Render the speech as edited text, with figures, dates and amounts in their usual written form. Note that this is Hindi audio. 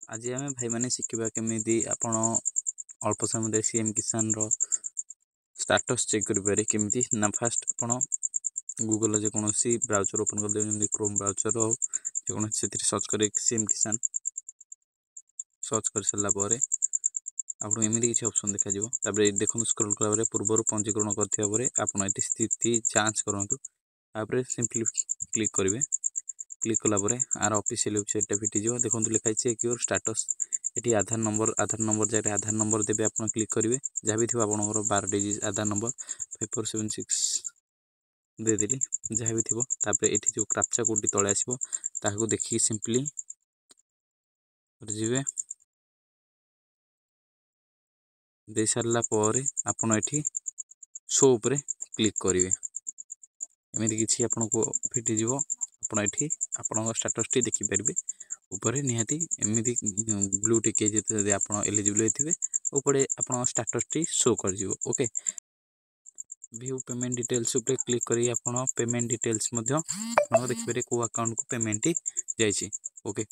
आज आम भाई मैंने शिखा केमी आपण अल्प समय सीएम किसान रो स्टाटस चेक करें केमी ना फास्ट आप गूगल जेकोसी ब्राउजर ओपन कर क्रोम ब्राउजर हो से सर्च कर सीएम किसान सर्च कर सारापर आपको एमती किसी ऑप्शन देखा देखो स्क्रॉल कला पूर्व पंजीकरण कर स्थिति जांच करूँ सिंपली क्लिक करेंगे क्लिक कलापर आर ऑफिशियल वेबसाइट फिटिज देखो लिखाई चेक योर स्टाटस ये आधार नंबर जगह आधार नंबर देवे आप क्लिक करेंगे जहाँ भी थी आपंकर 12 डिजिट आधार नंबर 5476 देदेली जहाँ भी थी ये जो क्राप्चा कोड तले आसो ताकू देखिए सिंपली जी दे सारापर आपड़ ये शो उपरे क्लिक करेंगे एमती किसी आपन को फिटिज आपड़ आपण स्टाटस टी देखिपारे ऊपर निहाती एमती ब्लू टिके आप एलिजिबल होते ऊपर आप स्टाटस टी शो कर ओके व्यू पेमेंट डिटेल्स उपरे क्लिक करी आप पेमेंट डिटेल्स देखिपारे को अकाउंट को पेमेंट जाइए ओके।